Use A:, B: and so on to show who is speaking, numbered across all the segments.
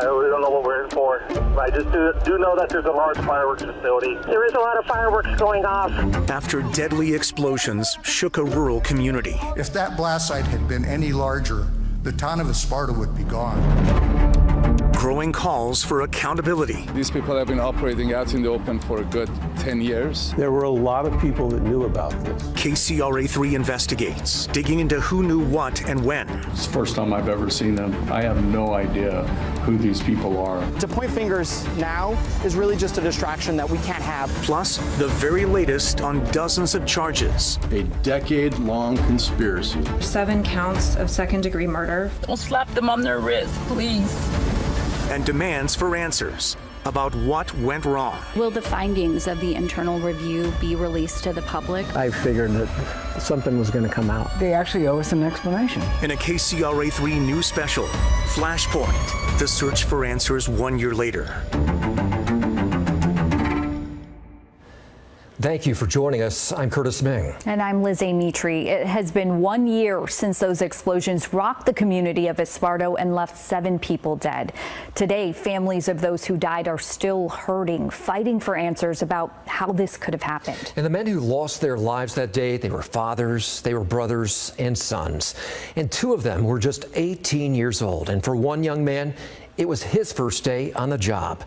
A: We don't know what we're in for. I just do know that there's a large fireworks facility.
B: There is a lot of fireworks going off.
C: After deadly explosions shook a rural community.
D: If that blast site had been any larger, the town of Esparto would be gone.
C: Growing calls for accountability.
E: These people have been operating out in the open for a good 10 years.
F: There were a lot of people that knew about this.
C: KCRA 3 investigates, digging into who knew what and when.
G: It's the first time I've ever seen them. I have no idea who these people are.
H: To point fingers now is really just a distraction that we can't have.
C: Plus, the very latest on dozens of charges.
I: A decade-long conspiracy.
J: 7 counts of second-degree murder.
K: Don't slap them on their wrist, please.
C: And demands for answers about what went wrong.
L: Will the findings of the internal review be released to the public?
F: I figured that something was going to come out.
H: They actually owe us an explanation.
C: In a KCRA 3 news special, Flashpoint, the search for answers 1 year later.
M: Thank you for joining us. I'm Curtis Ming.
N: And I'm Liz Amitri. It has been 1 year since those explosions rocked the community of Esparto and left 7 people dead. Today, families of those who died are still hurting, fighting for answers about how this could have happened.
M: And the men who lost their lives that day, they were fathers, they were brothers and sons. And 2 of them were just 18 years old. And for one young man, it was his first day on the job.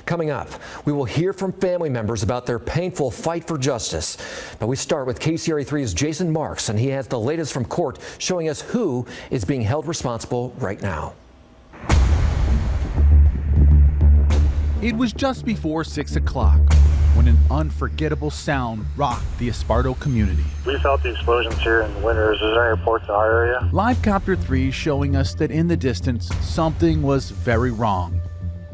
M: Coming up, we will hear from family members about their painful fight for justice. But we start with KCRA 3's Jason Marks, and he has the latest from court showing us who is being held responsible right now.
O: It was just before 6 o'clock when an unforgettable sound rocked the Esparto community.
A: We felt the explosions here in the winters. Is there any reports in our area?
O: Live Copter 3 showing us that in the distance, something was very wrong,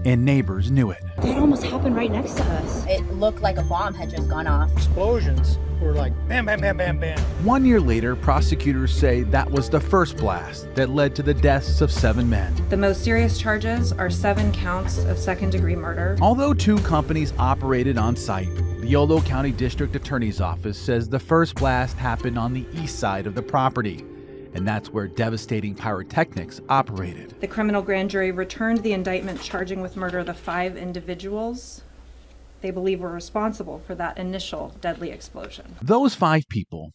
O: and neighbors knew it.
L: It almost happened right next to us. It looked like a bomb had just gone off.
H: Explosions were like bam, bam, bam, bam, bam.
O: 1 year later, prosecutors say that was the first blast that led to the deaths of 7 men.
J: The most serious charges are 7 counts of second-degree murder.
O: Although 2 companies operated on site, the Yolo County District Attorney's Office says the first blast happened on the east side of the property, and that's where Devastating Pyrotechnics operated.
J: The criminal grand jury returned the indictment charging with murder the 5 individuals they believe were responsible for that initial deadly explosion.
O: Those 5 people,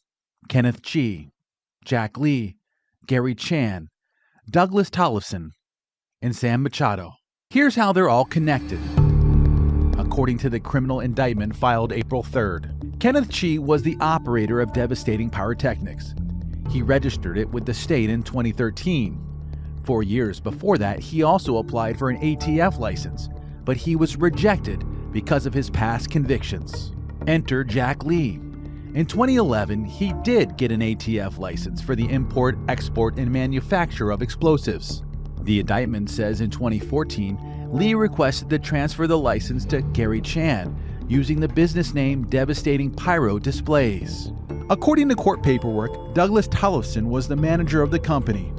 O: Kenneth Chi, Jack Lee, Gary Chan, Douglas Tollefson, and Sam Machado. Here's how they're all connected. According to the criminal indictment filed April 3rd, Kenneth Chi was the operator of Devastating Pyrotechnics. He registered it with the state in 2013. 4 years before that, he also applied for an ATF license, but he was rejected because of his past convictions. Enter Jack Lee. In 2011, he did get an ATF license for the import, export, and manufacture of explosives. The indictment says in 2014, Lee requested to transfer the license to Gary Chan using the business name Devastating Pyro Displays. According to court paperwork, Douglas Tollefson was the manager of the company,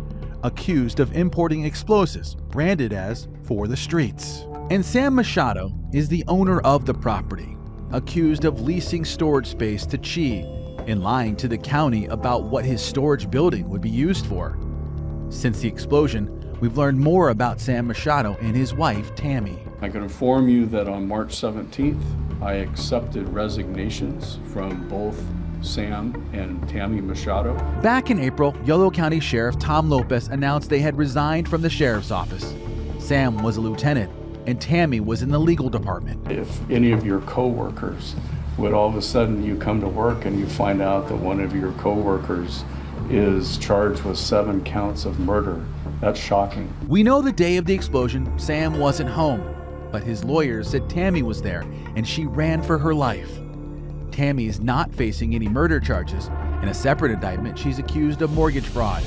O: accused of importing explosives branded as For the Streets. And Sam Machado is the owner of the property, accused of leasing storage space to Chi and lying to the county about what his storage building would be used for. Since the explosion, we've learned more about Sam Machado and his wife, Tammy.
G: I can inform you that on March 17th, I accepted resignations from both Sam and Tammy Machado.
O: Back in April, Yolo County Sheriff Tom Lopez announced they had resigned from the sheriff's office. Sam was a lieutenant, and Tammy was in the legal department.
G: If any of your coworkers would all of a sudden you come to work and you find out that one of your coworkers is charged with 7 counts of murder, that's shocking.
O: We know the day of the explosion, Sam wasn't home, but his lawyers said Tammy was there and she ran for her life. Tammy is not facing any murder charges. In a separate indictment, she's accused of mortgage fraud.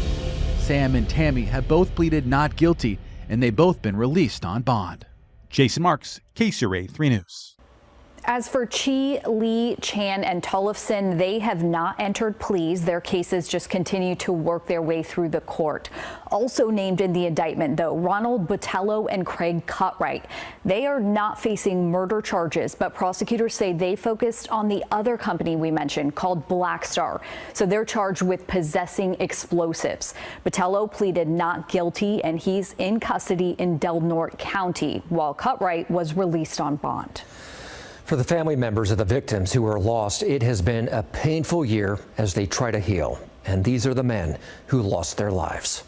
O: Sam and Tammy have both pleaded not guilty, and they've both been released on bond. Jason Marks, KCRA 3 News.
N: As for Chi, Lee, Chan, and Tollefson, they have not entered pleas. Their cases just continue to work their way through the court. Also named in the indictment, though, Ronald Botello and Craig Cutright. They are not facing murder charges, but prosecutors say they focused on the other company we mentioned called Black Star. So they're charged with possessing explosives. Botello pleaded not guilty, and he's in custody in Del Norte County, while Cutright was released on bond.
M: For the family members of the victims who were lost, it has been a painful year as they try to heal. And these are the men who lost their lives.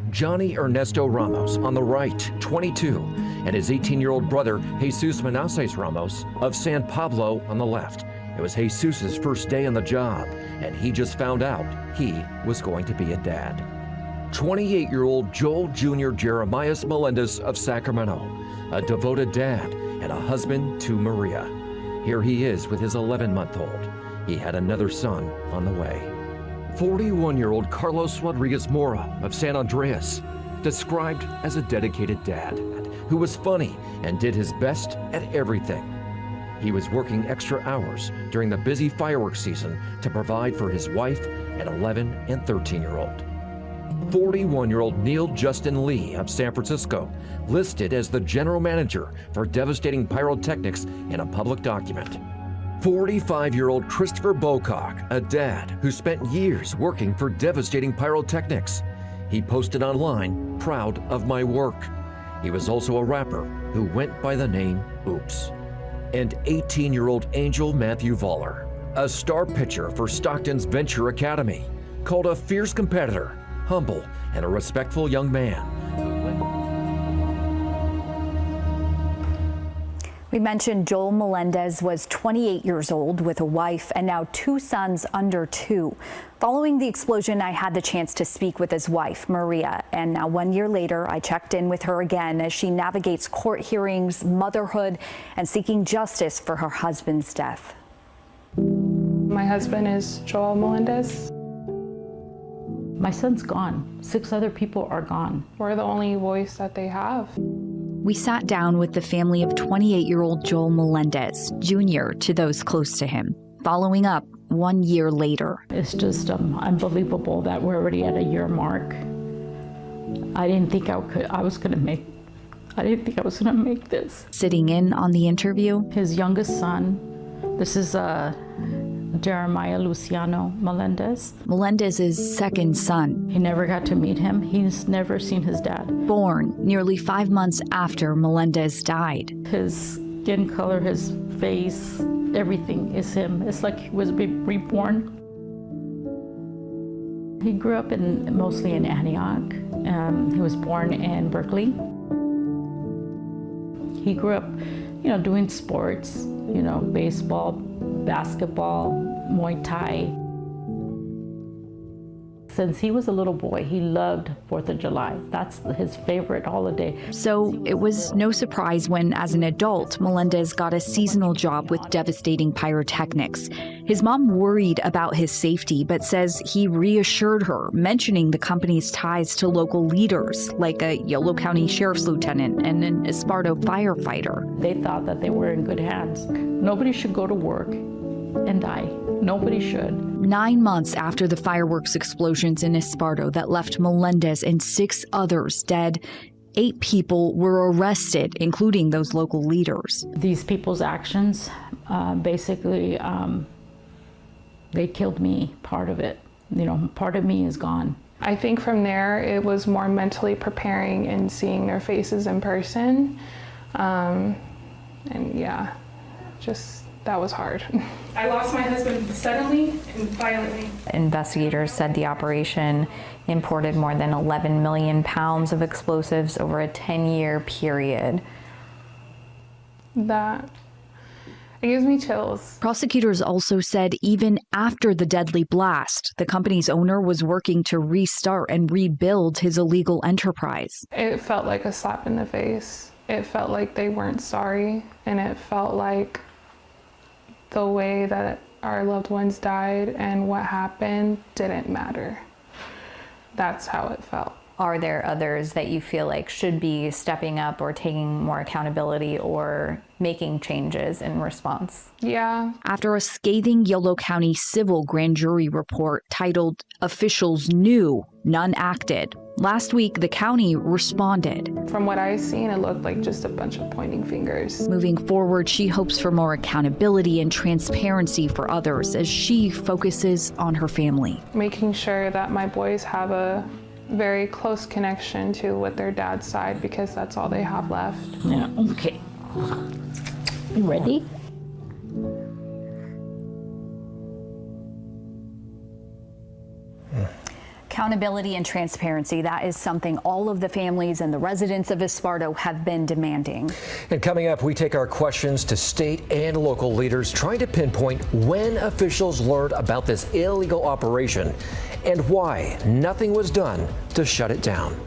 M: Johnny Ernesto Ramos on the right, 22, and his 18-year-old brother, Jesus Manassas Ramos of San Pablo on the left. It was Jesus's first day on the job, and he just found out he was going to be a dad. 28-year-old Joel Jr. Jeremias Melendez of Sacramento, a devoted dad and a husband to Maria. Here he is with his 11-month-old. He had another son on the way. 41-year-old Carlos Rodriguez Mora of San Andreas, described as a dedicated dad who was funny and did his best at everything. He was working extra hours during the busy fireworks season to provide for his wife and 11 and 13-year-old. 41-year-old Neil Justin Lee of San Francisco, listed as the general manager for devastating pyrotechnics in a public document. 45-year-old Christopher Bocock, a dad who spent years working for devastating pyrotechnics. He posted online, "Proud of my work." He was also a rapper who went by the name Oops. And 18-year-old Angel Matthew Voller, a star pitcher for Stockton's Venture Academy, called a fierce competitor, humble, and a respectful young man.
N: We mentioned Joel Melendez was 28 years old with a wife and now 2 sons under 2. Following the explosion, I had the chance to speak with his wife, Maria, and now 1 year later, I checked in with her again as she navigates court hearings, motherhood, and seeking justice for her husband's death.
P: My husband is Joel Melendez.
K: My son's gone. 6 other people are gone.
P: We're the only voice that they have.
L: We sat down with the family of 28-year-old Joel Melendez, Jr., to those close to him, following up 1 year later.
K: It's just unbelievable that we're already at a year mark. I didn't think I was gonna make this.
L: Sitting in on the interview,
K: his youngest son, this is Jeremiah Luciano Melendez.
L: Melendez's second son.
K: He never got to meet him. He's never seen his dad.
L: Born nearly 5 months after Melendez died.
K: His skin color, his face, everything is him. It's like he was reborn. He grew up mostly in Antioch. He was born in Berkeley. He grew up, doing sports, baseball, basketball, Muay Thai. Since he was a little boy, he loved 4th of July. That's his favorite holiday.
L: So it was no surprise when, as an adult, Melendez got a seasonal job with devastating pyrotechnics. His mom worried about his safety, but says he reassured her, mentioning the company's ties to local leaders, like a Yolo County sheriff's lieutenant and an Esparto firefighter.
K: They thought that they were in good hands. Nobody should go to work and die. Nobody should.
L: 9 months after the fireworks explosions in Esparto that left Melendez and 6 others dead, 8 people were arrested, including those local leaders.
K: These people's actions, basically, they killed me, part of it. Part of me is gone.
P: I think from there, it was more mentally preparing and seeing their faces in person. And yeah, that was hard. I lost my husband suddenly and violently.
Q: Investigators said the operation imported more than 11 million pounds of explosives over a 10-year period.
P: It gives me chills.
L: Prosecutors also said even after the deadly blast, the company's owner was working to restart and rebuild his illegal enterprise.
P: It felt like a slap in the face. It felt like they weren't sorry, and it felt like the way that our loved ones died and what happened didn't matter. that's how it felt.
Q: Are there others that you feel like should be stepping up or taking more accountability or making changes in response?
P: Yeah.
L: After a scathing Yolo County civil grand jury report titled "Officials Knew, None Acted," last week the county responded.
P: From what I've seen, it looked like just a bunch of pointing fingers.
L: Moving forward, she hopes for more accountability and transparency for others as she focuses on her family.
P: Making sure that my boys have a very close connection to with their dad's side, because that's all they have left.
K: Yeah, okay. You ready?
N: Accountability and transparency, that is something all of the families and the residents of Esparto have been demanding.
M: And coming up, we take our questions to state and local leaders trying to pinpoint when officials learned about this illegal operation and why nothing was done to shut it down.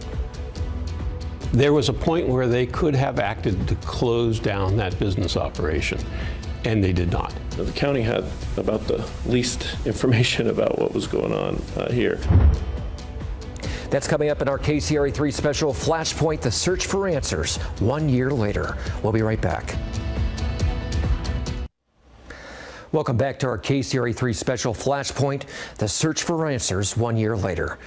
R: There was a point where they could have acted to close down that business operation, and they did not.
S: The county had about the least information about what was going on here.
M: That's coming up in our KCRA 3 special, Flashpoint, the search for answers 1 year later. We'll be right back. Welcome back to our KCRA 3 special, Flashpoint, the search for answers 1 year later.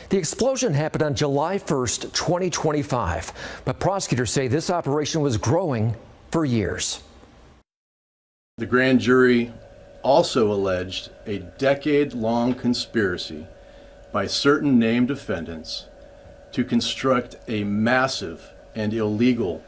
M: The explosion happened on July 1st, 2025, but prosecutors say this operation was growing for years.
I: The grand jury also alleged a decade-long conspiracy by certain named defendants to construct a massive and illegal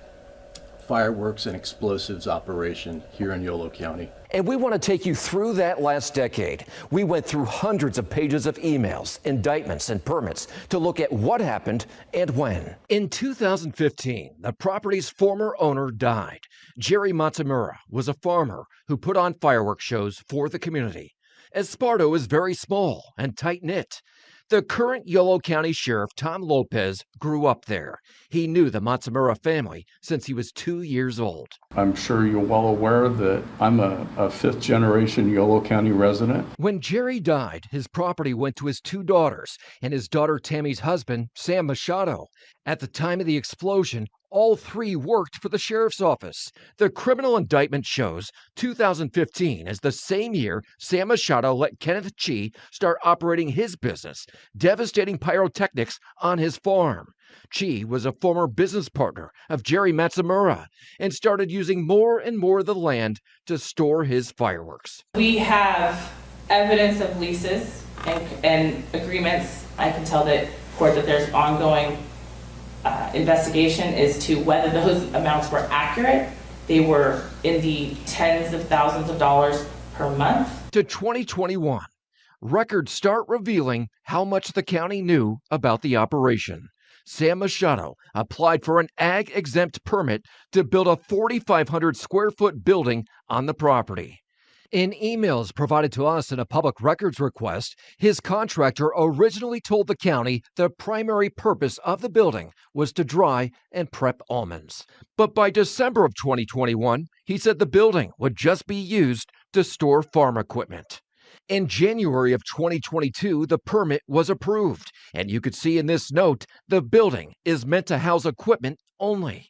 I: fireworks and explosives operation here in Yolo County.
M: And we want to take you through that last decade. We went through hundreds of pages of emails, indictments, and permits to look at what happened and when. In 2015, the property's former owner died. Jerry Matsumura was a farmer who put on fireworks shows for the community. Esparto is very small and tight-knit. The current Yolo County Sheriff, Tom Lopez, grew up there. He knew the Matsumura family since he was 2 years old.
G: I'm sure you're well aware that I'm a fifth-generation Yolo County resident.
M: When Jerry died, his property went to his two daughters and his daughter Tammy's husband, Sam Machado. At the time of the explosion, all three worked for the sheriff's office. The criminal indictment shows 2015 as the same year Sam Machado let Kenneth Chi start operating his business, devastating pyrotechnics on his farm. Chi was a former business partner of Jerry Matsumura and started using more and more of the land to store his fireworks.
T: We have evidence of leases and agreements. I can tell the court that there's ongoing investigation as to whether those amounts were accurate. They were in the tens of thousands of dollars per month.
M: To 2021, records start revealing how much the county knew about the operation. Sam Machado applied for an ag-exempt permit to build a 4,500 square foot building on the property. In emails provided to us in a public records request, his contractor originally told the county the primary purpose of the building was to dry and prep almonds. But by December of 2021, he said the building would just be used to store farm equipment. In January of 2022, the permit was approved, and you could see in this note, the building is meant to house equipment only.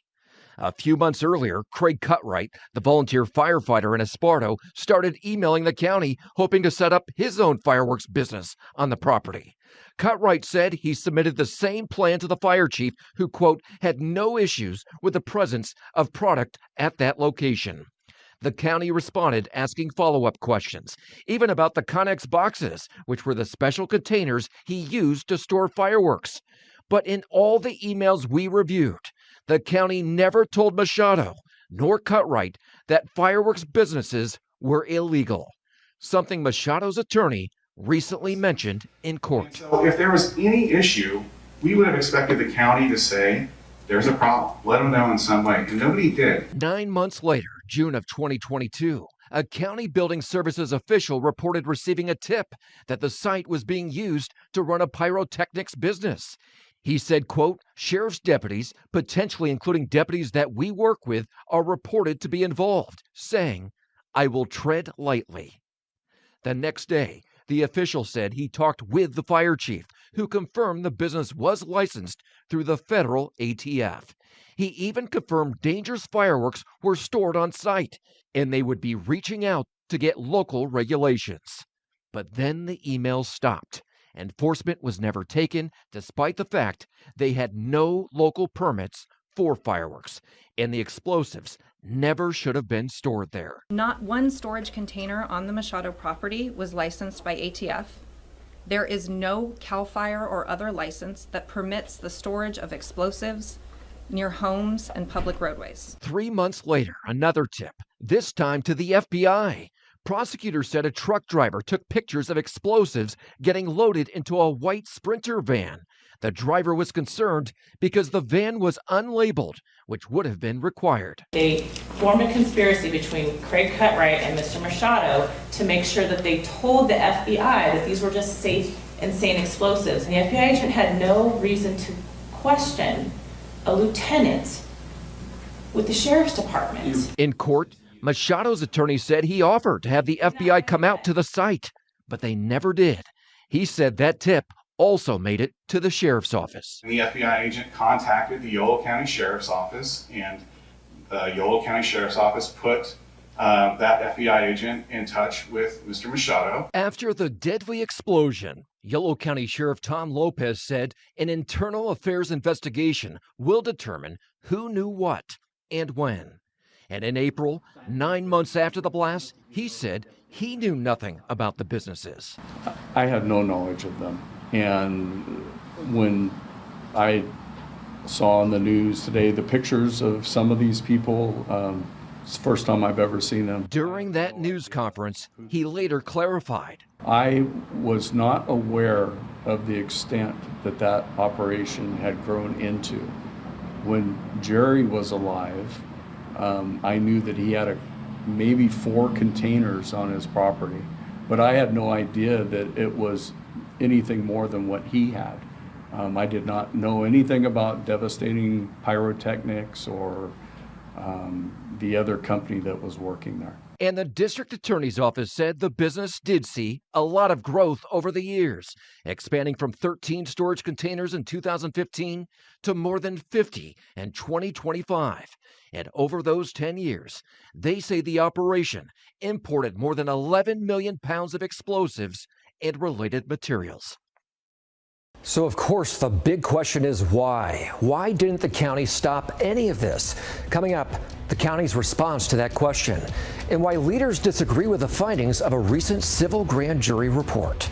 M: A few months earlier, Craig Cutright, the volunteer firefighter in Esparto, started emailing the county hoping to set up his own fireworks business on the property. Cutright said he submitted the same plan to the fire chief who, quote, had no issues with the presence of product at that location. The county responded asking follow-up questions, even about the Connex boxes, which were the special containers he used to store fireworks. But in all the emails we reviewed, the county never told Machado nor Cutright that fireworks businesses were illegal, something Machado's attorney recently mentioned in court.
U: So if there was any issue, we would have expected the county to say, there's a problem, let them know in some way, and nobody did.
M: 9 months later, June of 2022, a county building services official reported receiving a tip that the site was being used to run a pyrotechnics business. He said, quote, sheriff's deputies, potentially including deputies that we work with, are reported to be involved, saying, I will tread lightly. The next day,
B: The official said he talked with the fire chief, who confirmed the business was licensed through the federal ATF. He even confirmed dangerous fireworks were stored on site, and they would be reaching out to get local regulations. But then the email stopped. Enforcement was never taken, despite the fact they had no local permits for fireworks, and the explosives never should have been stored there.
J: Not one storage container on the Machado property was licensed by ATF. There is no CAL FIRE or other license that permits the storage of explosives near homes and public roadways.
B: 3 months later, another tip, this time to the FBI. Prosecutors said a truck driver took pictures of explosives getting loaded into a white Sprinter van. The driver was concerned because the van was unlabeled, which would have been required.
T: They formed a conspiracy between Craig Cutright and Mr. Machado to make sure that they told the FBI that these were just safe and sane explosives. And the FBI agent had no reason to question a lieutenant with the sheriff's department.
B: In court, Machado's attorney said he offered to have the FBI come out to the site, but they never did. He said that tip also made it to the sheriff's office.
U: The FBI agent contacted the Yolo County Sheriff's Office, and the Yolo County Sheriff's Office put that FBI agent in touch with Mr. Machado.
B: After the deadly explosion, Yolo County Sheriff Tom Lopez said an internal affairs investigation will determine who knew what and when. And in April, 9 months after the blast, he said he knew nothing about the businesses.
G: I had no knowledge of them. And when I saw on the news today the pictures of some of these people, it's the first time I've ever seen them.
B: During that news conference, he later clarified.
G: I was not aware of the extent that that operation had grown into. When Jerry was alive, I knew that he had maybe 4 containers on his property, but I had no idea that it was anything more than what he had. I did not know anything about Devastating Pyrotechnics or the other company that was working there.
B: And the district attorney's office said the business did see a lot of growth over the years, expanding from 13 storage containers in 2015 to more than 50 in 2025. And over those 10 years, they say the operation imported more than 11 million pounds of explosives and related materials.
M: So, of course, the big question is why? Why didn't the county stop any of this? Coming up, the county's response to that question and why leaders disagree with the findings of a recent civil grand jury report.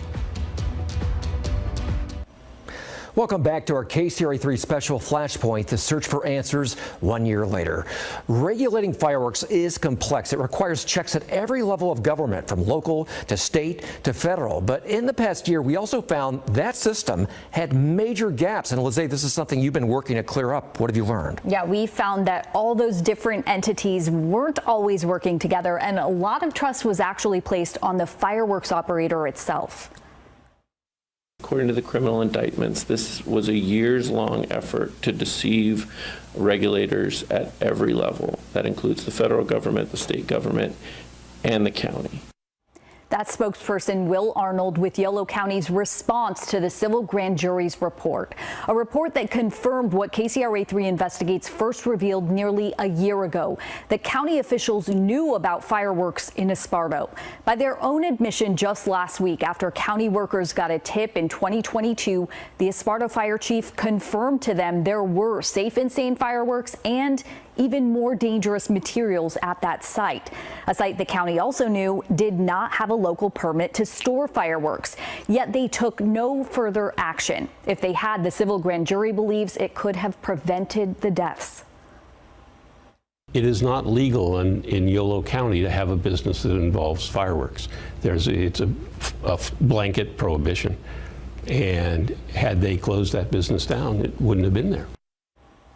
M: Welcome back to our KCRA 3 special Flashpoint, the search for answers 1 year later. Regulating fireworks is complex. It requires checks at every level of government, from local to state to federal. But in the past year, we also found that system had major gaps. And Lizzie, this is something you've been working to clear up. What have you learned?
N: Yeah, we found that all those different entities weren't always working together, and a lot of trust was actually placed on the fireworks operator itself.
S: According to the criminal indictments, this was a years-long effort to deceive regulators at every level. That includes the federal government, the state government, and the county.
N: That's spokesperson Will Arnold with Yolo County's response to the civil grand jury's report. A report that confirmed what KCRA 3 Investigates first revealed nearly a year ago, that county officials knew about fireworks in Esparto. By their own admission just last week, after county workers got a tip in 2022, the Esparto fire chief confirmed to them there were safe and sane fireworks and even more dangerous materials at that site. A site the county also knew did not have a local permit to store fireworks, yet they took no further action. If they had, the civil grand jury believes it could have prevented the deaths.
R: It is not legal in Yolo County to have a business that involves fireworks. It's a blanket prohibition. And had they closed that business down, it wouldn't have been there.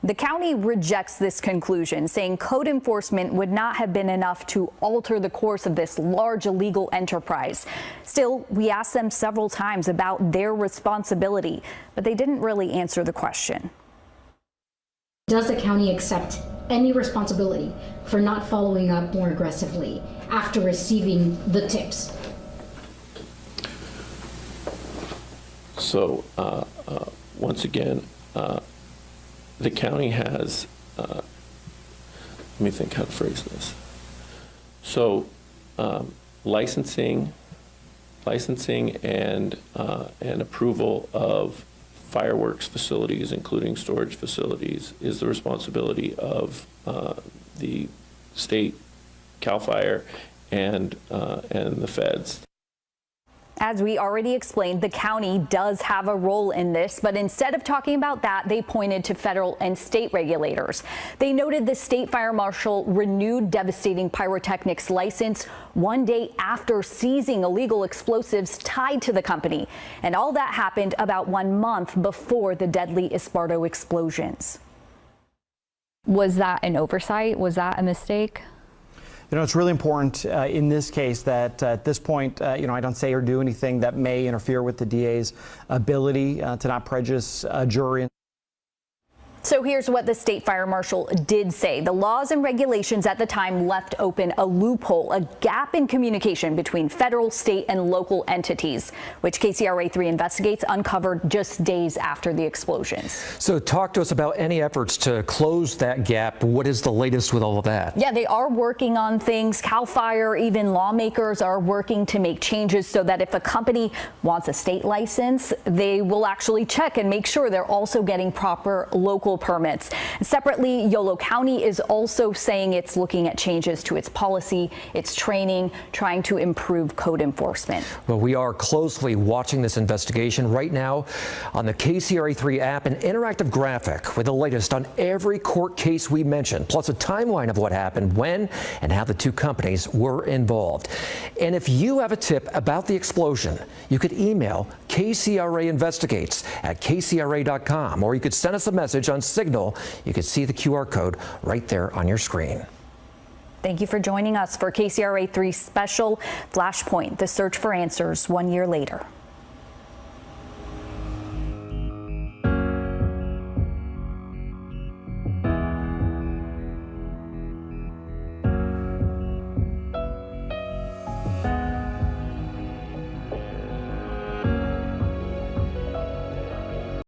N: The county rejects this conclusion, saying code enforcement would not have been enough to alter the course of this large illegal enterprise. Still, we asked them several times about their responsibility, but they didn't really answer the question.
V: Does the county accept any responsibility for not following up more aggressively after receiving the tips?
S: So once again, the county has, let me think how to phrase this. So licensing and approval of fireworks facilities, including storage facilities, is the responsibility of the state, CAL FIRE, and the feds.
N: As we already explained, the county does have a role in this, but instead of talking about that, they pointed to federal and state regulators. They noted the state fire marshal renewed devastating pyrotechnics license one day after seizing illegal explosives tied to the company. And all that happened about 1 month before the deadly Esparto explosions.
L: Was that an oversight? Was that a mistake?
H: You know, it's really important in this case that at this point, I don't say or do anything that may interfere with the DA's ability to not prejudice a jury.
N: So here's what the state fire marshal did say. The laws and regulations at the time left open a loophole, a gap in communication between federal, state, and local entities, which KCRA 3 investigates uncovered just days after the explosions.
M: So talk to us about any efforts to close that gap. What is the latest with all of that?
N: Yeah, they are working on things. CAL FIRE, even lawmakers are working to make changes so that if a company wants a state license, they will actually check and make sure they're also getting proper local permits. Separately, Yolo County is also saying it's looking at changes to its policy, its training, trying to improve code enforcement.
M: Well, we are closely watching this investigation right now on the KCRA 3 app, an interactive graphic with the latest on every court case we mentioned, plus a timeline of what happened, when, and how the two companies were involved. And if you have a tip about the explosion, you could email KCRA Investigates at kcra.com, or you could send us a message on Signal. You can see the QR code right there on your screen.
N: Thank you for joining us for KCRA 3 Special Flashpoint, the search for answers 1 year later.